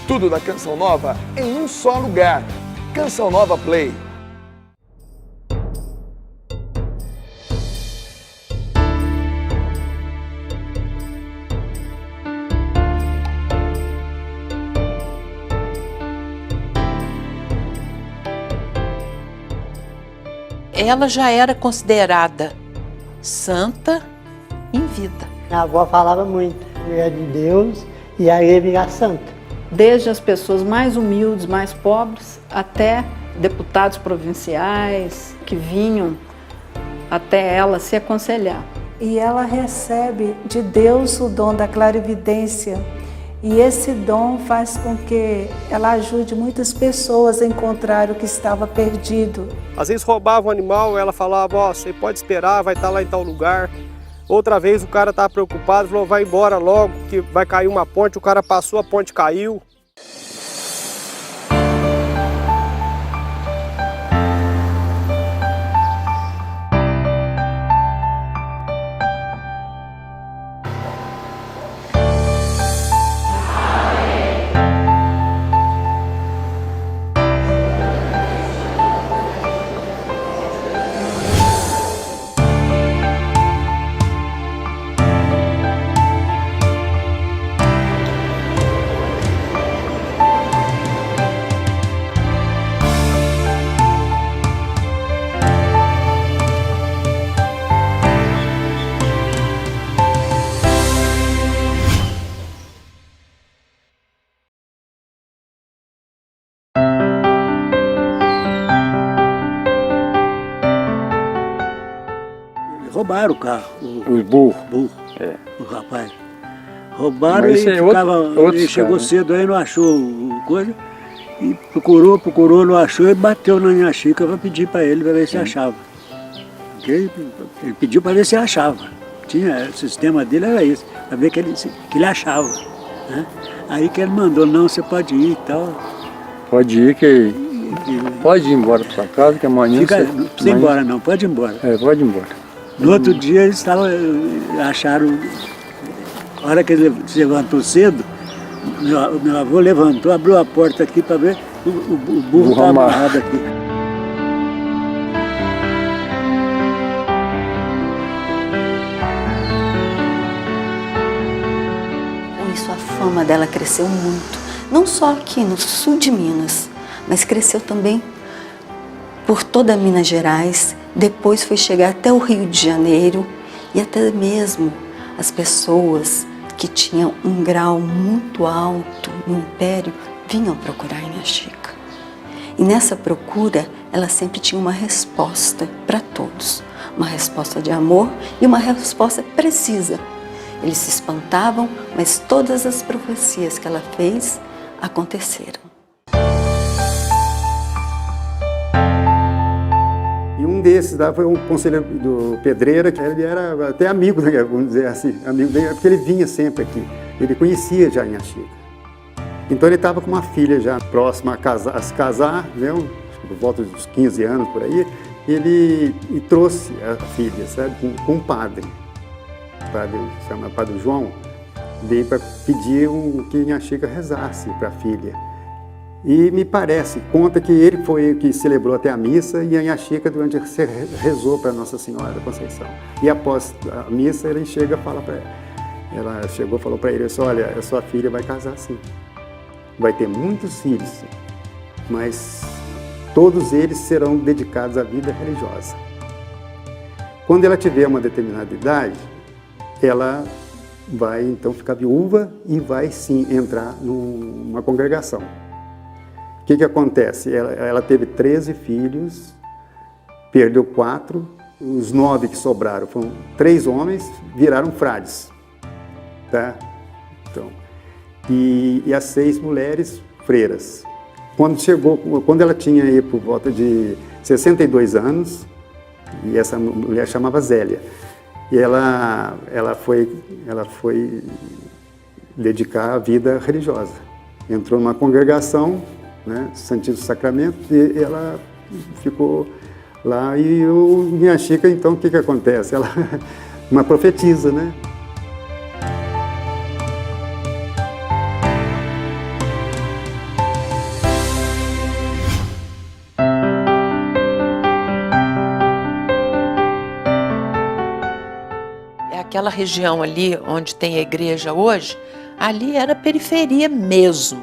Tudo da Canção Nova em um só lugar. Canção Nova Play. Ela já era considerada santa em vida. Minha avó falava muito, mulher de Deus, e aí ia virar santa. Desde as pessoas mais humildes, mais pobres, até deputados provinciais que vinham até ela se aconselhar. E ela recebe de Deus o dom da clarividência. E esse dom faz com que ela ajude muitas pessoas a encontrar o que estava perdido. Às vezes roubava um animal, ela falava, ó, você pode esperar, vai estar lá em tal lugar. Outra vez o cara estava preocupado, falou, vai embora logo, que vai cair uma ponte. O cara passou, a ponte caiu. Roubaram o carro, Os burros. o rapaz. Roubaram Mas e isso é outro ele chegou cara, né? cedo aí, não achou coisa. E procurou, não achou e bateu na minha xícara para pedir para ele, para ver se achava. Ele pediu para ver se achava. O sistema dele era isso, para ver que ele achava. Né? Aí que ele mandou, não, você pode ir e tal. Pode ir pode ir embora para sua casa, que amanhã Não precisa ir embora não, pode ir embora. Pode ir embora. No outro dia eles acharam, a hora que ele se levantou cedo, meu avô levantou, abriu a porta aqui para ver, o burro estava amarrado aqui. Com isso, a fama dela cresceu muito, não só aqui no sul de Minas, mas cresceu também por toda Minas Gerais. Depois foi chegar até o Rio de Janeiro e até mesmo as pessoas que tinham um grau muito alto no Império vinham procurar Inha Chica. E nessa procura, ela sempre tinha uma resposta para todos. Uma resposta de amor e uma resposta precisa. Eles se espantavam, mas todas as profecias que ela fez aconteceram. Um desses foi um conselheiro do Pedreira, que ele era até amigo, vamos dizer assim, amigo dele, porque ele vinha sempre aqui. Ele conhecia já Inha Chica. Então ele estava com uma filha já próxima a se casar, né, por volta dos 15 anos por aí, e trouxe a filha, sabe, com um padre. O padre se chama Padre João, veio para pedir que Inha Chica rezasse para a filha. E me parece, conta que ele foi o que celebrou até a missa e a Inha Chica durante rezou para Nossa Senhora da Conceição. E após a missa ele chega e fala para ela, falou para ele assim, olha, a sua filha vai casar sim, vai ter muitos filhos, sim, mas todos eles serão dedicados à vida religiosa. Quando ela tiver uma determinada idade, ela vai então ficar viúva e vai sim entrar numa congregação. O que acontece? Ela teve 13 filhos, perdeu 4, os 9 que sobraram foram 3 homens, viraram frades. Tá? Então, e as 6 mulheres, freiras. Quando ela tinha aí por volta de 62 anos, e essa mulher chamava Zélia, e ela foi dedicar a vida religiosa. Entrou numa congregação, né, Santíssimo Sacramento, e ela ficou lá. E Inha Chica, então, o que acontece? Ela uma profetisa, né? . 。 . 。 . 。 . 。 . 。. 。. 。. 。. 。. 。. 。. 。. 。. 。. . . 。. 。. 。. . . 。. 。. . . . 。. 。. 。. 。. 。. 。. 。. 。. 。. . . 。. 。. 。. . Uma profetisa, né? aquela região ali onde tem a igreja hoje, ali era periferia mesmo.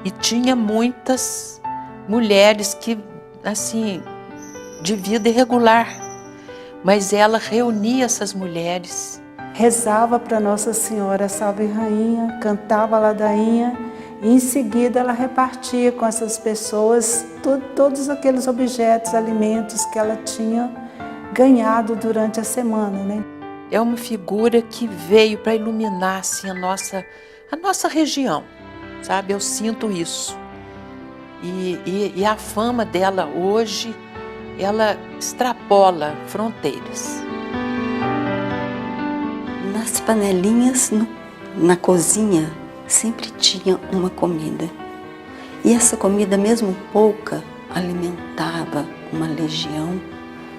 E tinha muitas mulheres que, assim, de vida irregular. Mas ela reunia essas mulheres. Rezava para Nossa Senhora Salve Rainha, cantava a ladainha e em seguida ela repartia com essas pessoas todos aqueles objetos, alimentos que ela tinha ganhado durante a semana, né? É uma figura que veio para iluminar assim, a nossa região, sabe? Eu sinto isso. E a fama dela hoje, ela extrapola fronteiras. Nas panelinhas, na cozinha, sempre tinha uma comida. E essa comida, mesmo pouca, alimentava uma legião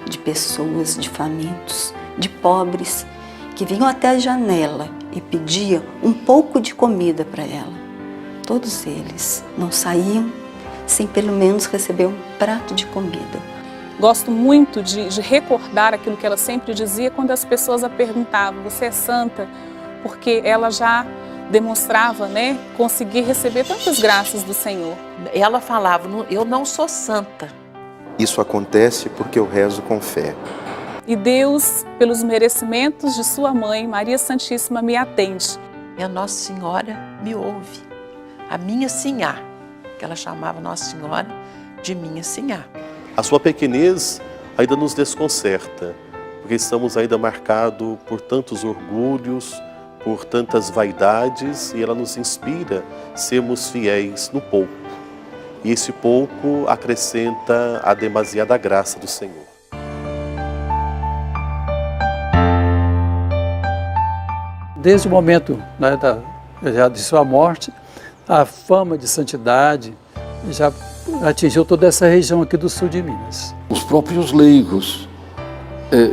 de pessoas, de famintos, de pobres, que vinham até a janela e pediam um pouco de comida para ela. Todos eles não saíam sem pelo menos receber um prato de comida. Gosto muito de recordar aquilo que ela sempre dizia quando as pessoas a perguntavam: você é santa? Porque ela já demonstrava, né, conseguir receber tantas graças do Senhor. Ela falava: eu não sou santa. Isso acontece porque eu rezo com fé. E Deus, pelos merecimentos de sua mãe, Maria Santíssima, me atende. E a Nossa Senhora me ouve. A minha Sinhá, que ela chamava Nossa Senhora de minha Sinhá. A sua pequenez ainda nos desconcerta, porque estamos ainda marcados por tantos orgulhos, por tantas vaidades, e ela nos inspira a sermos fiéis no pouco. E esse pouco acrescenta a demasiada graça do Senhor. Desde o momento, né, já de sua morte, a fama de santidade já atingiu toda essa região aqui do sul de Minas. Os próprios leigos,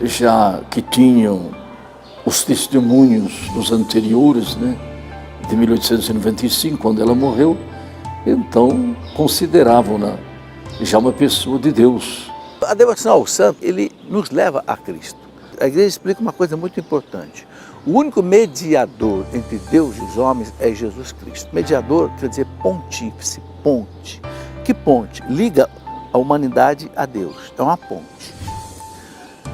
já que tinham os testemunhos dos anteriores, né, de 1895, quando ela morreu, então consideravam-na já uma pessoa de Deus. A devoção ao santo, ele nos leva a Cristo. A igreja explica uma coisa muito importante. O único mediador entre Deus e os homens é Jesus Cristo. Mediador quer dizer pontífice, ponte. Que ponte? Liga a humanidade a Deus. É uma ponte.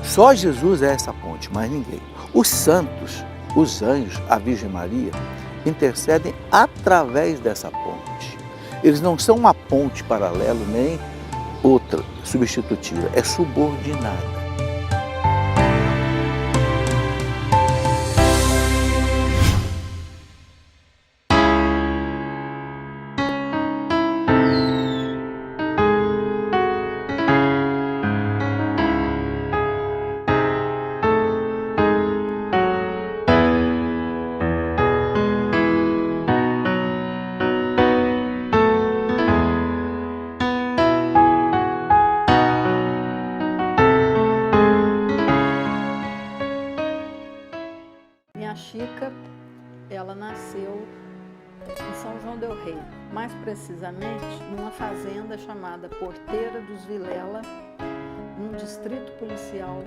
Só Jesus é essa ponte, mais ninguém. Os santos, os anjos, a Virgem Maria, intercedem através dessa ponte. Eles não são uma ponte paralela, nem outra substitutiva, é subordinada. Minha Chica, ela nasceu em São João del Rei, mais precisamente numa fazenda chamada Porteira dos Vilela, num distrito policial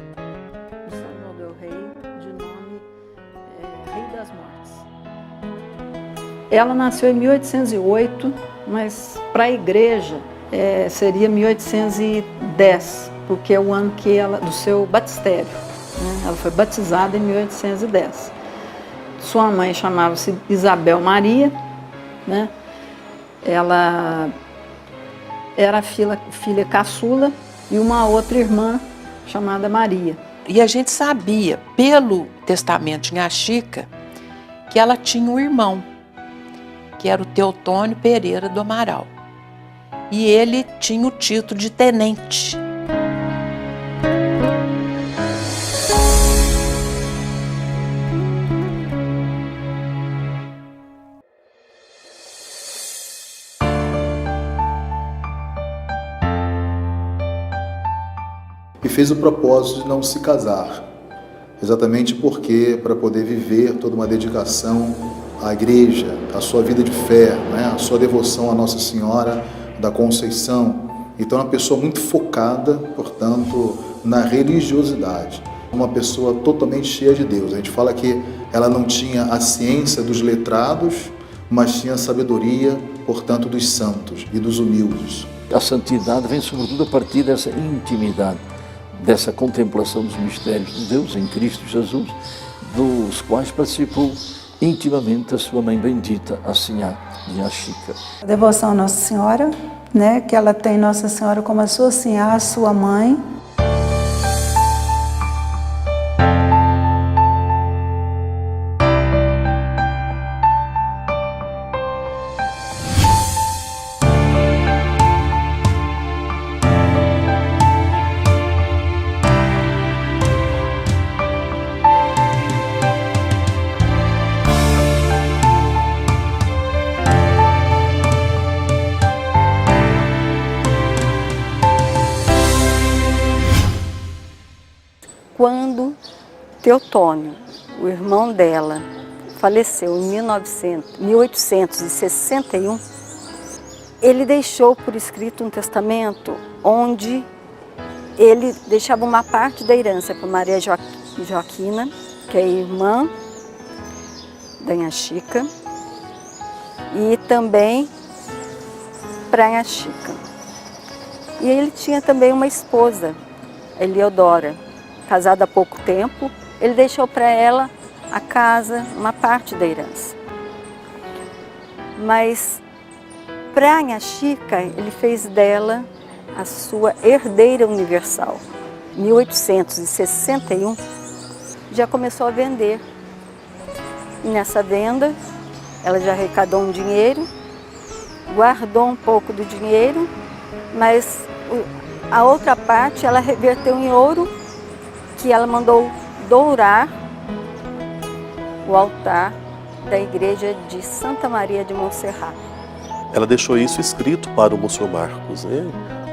de São João del Rei, de nome Rei das Mortes. Ela nasceu em 1808, mas para a igreja seria 1810, porque é o ano que do seu batistério. Né? Ela foi batizada em 1810. Sua mãe chamava-se Isabel Maria, né? Ela era filha caçula e uma outra irmã chamada Maria. E a gente sabia, pelo testamento de Minha Chica, que ela tinha um irmão, que era o Teotônio Pereira do Amaral. E ele tinha o título de tenente. E fez o propósito de não se casar, exatamente porque, para poder viver toda uma dedicação à igreja, à sua vida de fé, né? A sua devoção à Nossa Senhora da Conceição. Então, é uma pessoa muito focada, portanto, na religiosidade. uma pessoa totalmente cheia de Deus. A gente fala que ela não tinha a ciência dos letrados, mas tinha a sabedoria, portanto, dos santos e dos humildes. A santidade vem sobretudo a partir dessa intimidade, dessa contemplação dos mistérios de Deus em Cristo Jesus, dos quais participou intimamente a sua mãe bendita, a Sinhá Nha Chica. A devoção à Nossa Senhora, né, que ela tem Nossa Senhora como a sua Sinhá, a sua mãe. Quando Teotônio, o irmão dela, faleceu em 1861, ele deixou por escrito um testamento onde ele deixava uma parte da herança para Maria Joaquina, que é irmã da Nha Chica, e também para Nha Chica. E ele tinha também uma esposa, Eliodora, casada há pouco tempo. Ele deixou para ela a casa, uma parte da herança. Mas para Nha Chica, ele fez dela a sua herdeira universal. Em 1861, já começou a vender. E nessa venda, ela já arrecadou um dinheiro, guardou um pouco do dinheiro, mas a outra parte ela reverteu em ouro, que ela mandou dourar o altar da igreja de Santa Maria de Montserrat. Ela deixou isso escrito para o Monsenhor Marcos, né?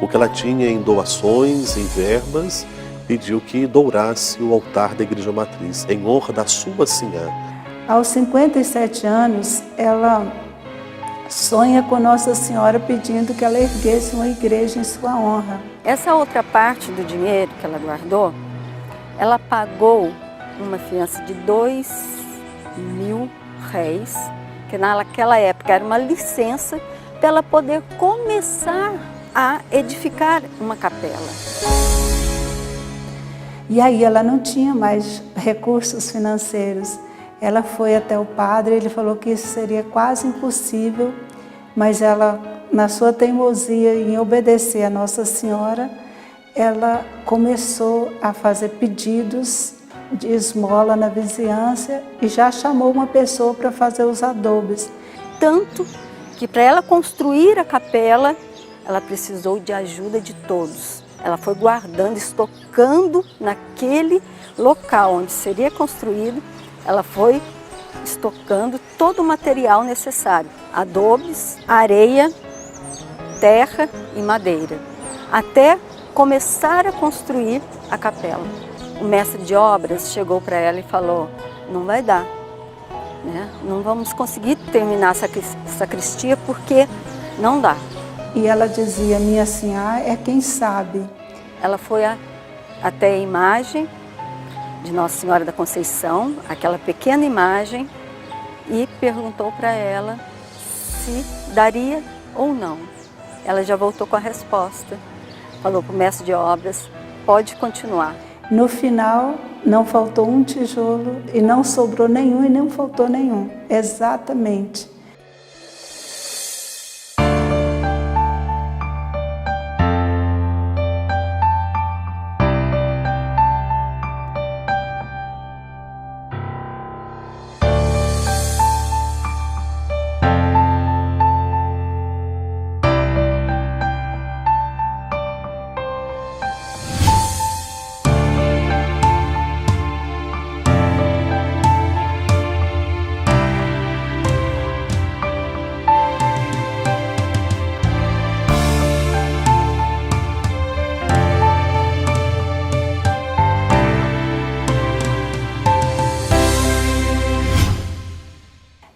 O que ela tinha em doações, em verbas, pediu que dourasse o altar da igreja matriz, em honra da sua Sinhá. Aos 57 anos, ela sonha com Nossa Senhora pedindo que ela erguesse uma igreja em sua honra. Essa outra parte do dinheiro que ela guardou, ela pagou uma fiança de 2.000 réis, que naquela época era uma licença para ela poder começar a edificar uma capela. E aí ela não tinha mais recursos financeiros. Ela foi até o padre, ele falou que isso seria quase impossível, mas ela, na sua teimosia em obedecer a Nossa Senhora, ela começou a fazer pedidos de esmola na vizinhança e já chamou uma pessoa para fazer os adobes. Tanto que para ela construir a capela, ela precisou de ajuda de todos. Ela foi guardando, estocando naquele local onde seria construído, ela foi estocando todo o material necessário, adobes, areia, terra e madeira, até começar a construir a capela. O mestre de obras chegou para ela e falou: não vai dar, né? Não vamos conseguir terminar essa sacristia porque não dá. E ela dizia: minha Sinhá é quem sabe. Ela foi até a imagem de Nossa Senhora da Conceição, aquela pequena imagem, e perguntou para ela se daria ou não. Ela já voltou com a resposta. Falou para o mestre de obras: pode continuar. No final, não faltou um tijolo e não sobrou nenhum e não faltou nenhum. Exatamente.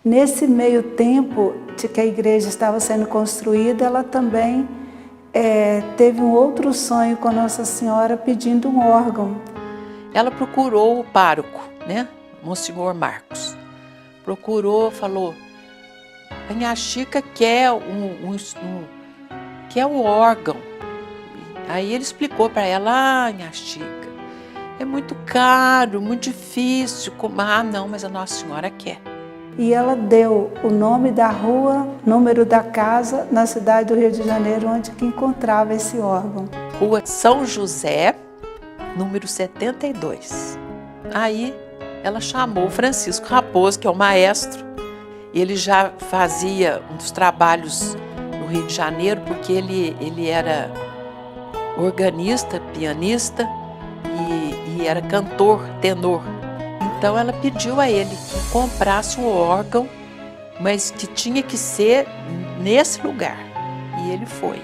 Nesse meio tempo de que a igreja estava sendo construída, ela também teve um outro sonho com Nossa Senhora pedindo um órgão. ela procurou o pároco, né? Monsenhor Marcos. Procurou, falou, a Nha Chica quer quer um órgão. Aí ele explicou para ela, Nha Chica, é muito caro, muito difícil. Ah, não, mas a Nossa Senhora quer. E ela deu o nome da rua, número da casa, na cidade do Rio de Janeiro, onde que encontrava esse órgão. Rua São José, número 72. Aí ela chamou o Francisco Raposo, que é o maestro. Ele já fazia um dos trabalhos no Rio de Janeiro, porque ele era organista, pianista e era cantor, tenor. Então ela pediu a ele que comprasse um órgão, mas que tinha que ser nesse lugar. E ele foi.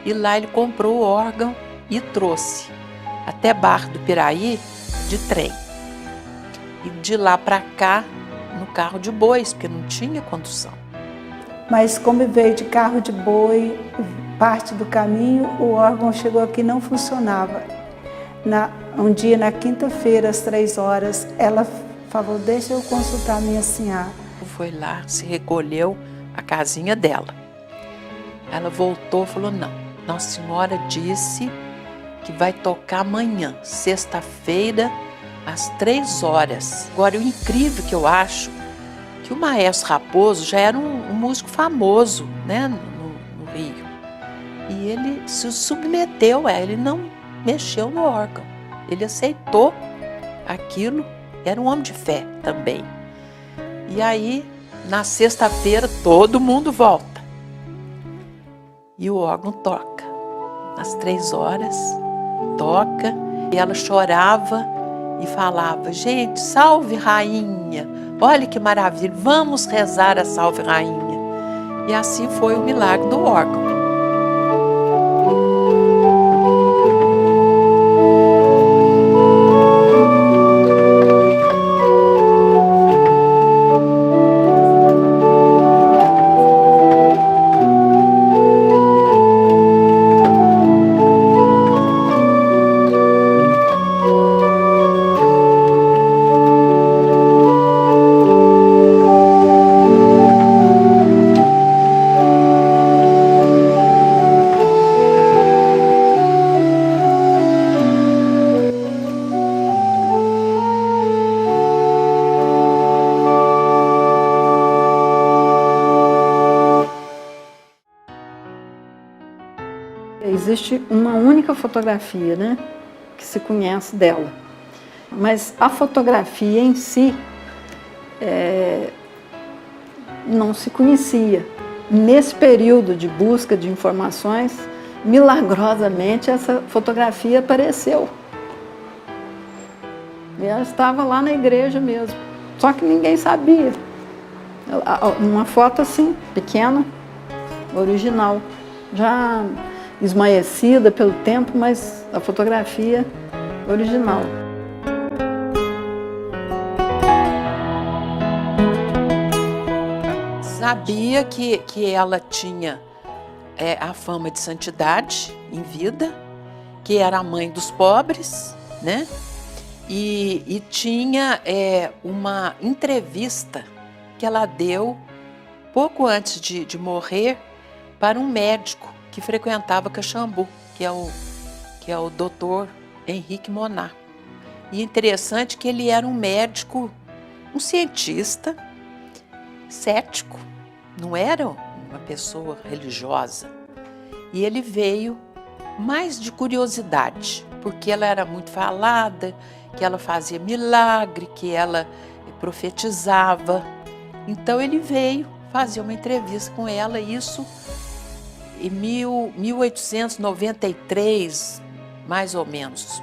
E lá ele comprou o órgão e trouxe até Barra do Piraí de trem. E de lá para cá, no carro de bois, porque não tinha condução. Mas como veio de carro de boi, parte do caminho, o órgão chegou aqui e não funcionava. Um dia, na quinta-feira, às 3 horas, ela falou, deixa eu consultar minha senhora. Foi lá, se recolheu à casinha dela. Ela voltou e falou, não, Nossa Senhora disse que vai tocar amanhã, sexta-feira, às 3 horas. Agora, o incrível que eu acho, que o maestro Raposo já era um músico famoso, né, no Rio. E ele se submeteu a ela, ele não mexeu no órgão. Ele aceitou aquilo, era um homem de fé também. E aí, na sexta-feira, todo mundo volta. E o órgão toca. Às 3 horas, toca, e ela chorava e falava, gente, salve rainha, olha que maravilha, vamos rezar a salve rainha. E assim foi o milagre do órgão. Existe uma única fotografia, né, que se conhece dela. Mas a fotografia em si não se conhecia. Nesse período de busca de informações, milagrosamente essa fotografia apareceu. E ela estava lá na igreja mesmo, só que ninguém sabia. Uma foto assim, pequena, original, já esmaecida pelo tempo, mas a fotografia original. Sabia que ela tinha a fama de santidade em vida, que era a mãe dos pobres, né? E tinha uma entrevista que ela deu pouco antes de morrer para um médico que frequentava Caxambu, que é o doutor Henrique Monar. E interessante que ele era um médico, um cientista, cético, não era uma pessoa religiosa. E ele veio mais de curiosidade, porque ela era muito falada, que ela fazia milagre, que ela profetizava. Então ele veio fazer uma entrevista com ela, isso em 1893, mais ou menos.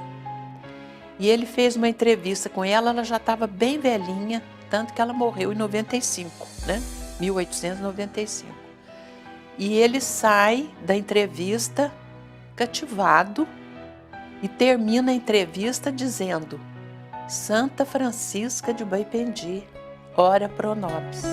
E ele fez uma entrevista com ela, ela já estava bem velhinha, tanto que ela morreu em 95, né? 1895. E ele sai da entrevista cativado e termina a entrevista dizendo: Santa Francisca de Baipendi, ora pro nobis.